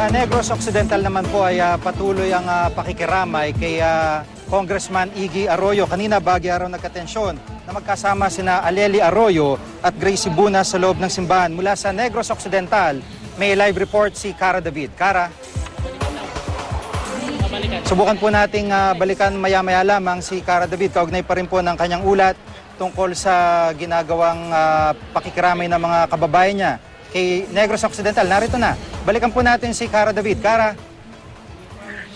Sa Negros Occidental naman po ay patuloy ang pakikiramay kay Congressman Iggy Arroyo. Kanina bagay araw nagkatensyon na magkasama sina Aleli Arroyo at Grace Ibuna sa loob ng simbahan. Mula sa Negros Occidental, may live report si Cara David. Cara? Subukan po nating balikan maya-maya lamang si Cara David. Kaugnay pa rin po ng kanyang ulat tungkol sa ginagawang pakikiramay ng mga kababayan niya kay Negros Occidental. Narito na. Balikan po natin si Cara David. Cara?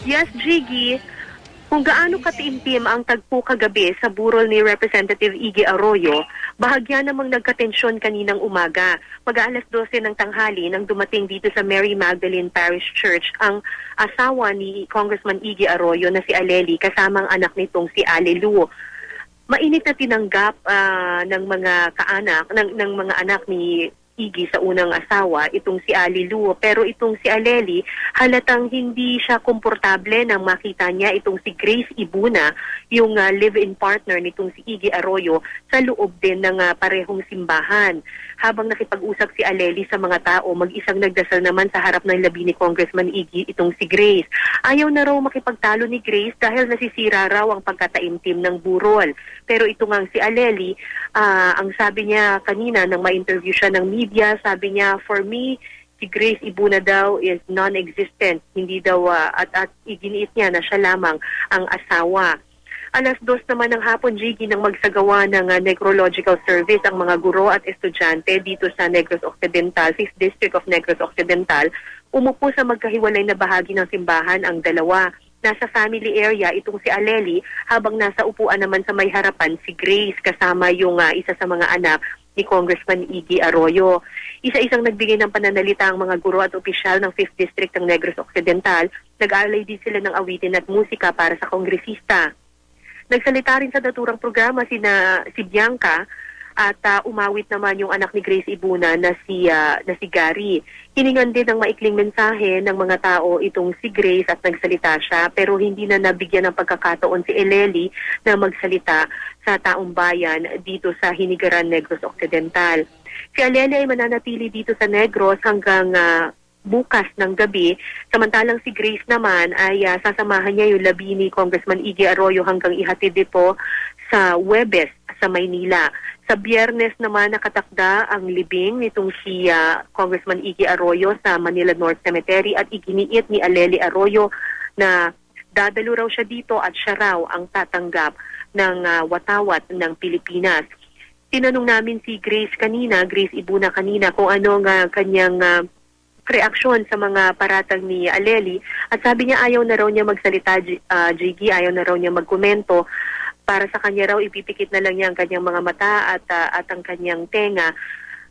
Yes, Jiggy. Kung gaano katiimtim ang tagpo kagabi sa burol ni Representative Iggy Arroyo, bahagya namang nagkatensyon kaninang umaga. Mag-aalas 12 ng tanghali nang dumating dito sa Mary Magdalene Parish Church ang asawa ni Congressman Iggy Arroyo na si Aleli kasamang anak nitong si Alelu. Mainit na tinanggap ng mga kaanak, ng mga anak ni Iggy sa unang asawa, itong si Alelu. Pero itong si Aleli, halatang hindi siya komportable nang makita niya itong si Grace Ibuna, yung live-in partner nitong si Iggy Arroyo, sa loob din ng parehong simbahan. Habang nakipag-usap si Aleli sa mga tao, mag-isang nagdasal naman sa harap ng labi ni Congressman Iggy itong si Grace. Ayaw na raw makipagtalo ni Grace dahil nasisira raw ang pagkataimtim ng burol. Pero ito nga si Aleli, ang sabi niya kanina nang ma-interview siya ng media, sabi niya, for me, si Grace Ibuna daw is non-existent. Hindi daw, at iginiit niya na siya lamang ang asawa. Alas 2 naman ng hapon, Jiggy, nang magsagawa ng necrological service ang mga guro at estudyante dito sa Negros Occidental, 5th District of Negros Occidental, umupo sa magkahiwalay na bahagi ng simbahan ang dalawa. Nasa family area itong si Aleli, habang nasa upuan naman sa may harapan si Grace kasama yung isa sa mga anak ni Congressman Iggy Arroyo. Isa-isang nagbigay ng pananalita ang mga guro at opisyal ng 5th District ng Negros Occidental. Nag-aalay din sila ng awitin at musika para sa kongresista. Nagsalita rin sa naturang programa si Bianca at umawit naman yung anak ni Grace Ibuna na si Gary. Hiningan din ng maikling mensahe ng mga tao itong si Grace at nagsalita siya, pero hindi na nabigyan ng pagkakataon si Aleli na magsalita sa taong bayan dito sa Hinigaran, Negros Occidental. Si Aleli ay mananatili dito sa Negros hanggang bukas ng gabi, samantalang si Grace naman ay sasamahan niya yung labi ni Congressman Iggy Arroyo hanggang ihatid dito sa Huwebes sa Maynila. Sa Biyernes naman nakatakda ang libing nitong si Congressman Iggy Arroyo sa Manila North Cemetery at iginiit ni Aleli Arroyo na dadalo raw siya dito at siya raw ang tatanggap ng watawat ng Pilipinas. Tinanong namin si Grace Ibuna kanina kung ano nga kanyang reaksyon sa mga paratang ni Aleli, at sabi niya ayaw na raw niya magsalita, Jiggy, ayaw na raw niya magkomento. Para sa kanya raw ipipikit na lang niya ang kanyang mga mata at ang kanyang tenga,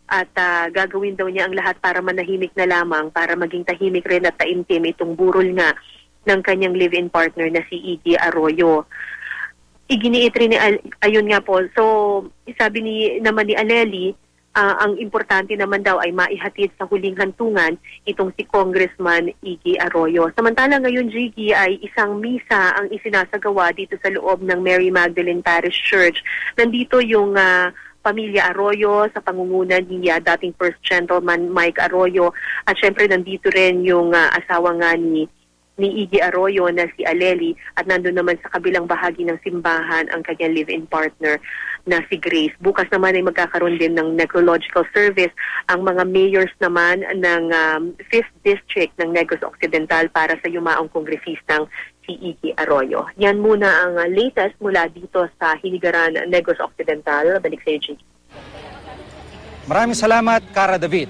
at gagawin daw niya ang lahat para manahimik na lamang, para maging tahimik rin at taimtim itong burol nga ng kanyang live-in partner na si Iggy Arroyo. Iginiit rin ayun nga po. So, sabi naman ni Aleli, ang importante naman daw ay maihatid sa huling hantungan itong si Congressman Iggy Arroyo. Samantala ngayon, Jiggy, ay isang misa ang isinasagawa dito sa loob ng Mary Magdalene Parish Church. Nandito yung pamilya Arroyo sa pangunguna ni dating First Gentleman Mike Arroyo, at syempre nandito rin yung asawa nga ni Iggy Arroyo na si Aleli, at nandun naman sa kabilang bahagi ng simbahan ang kanyang live-in partner na si Grace. Bukas naman ay magkakaroon din ng necrological service ang mga mayors naman ng 5th District ng Negros Occidental para sa yumaong kongresistang si Iggy Arroyo. Yan muna ang latest mula dito sa Hinigaran, Negros Occidental. Balik sa iyo, Gigi. Maraming salamat, Cara David.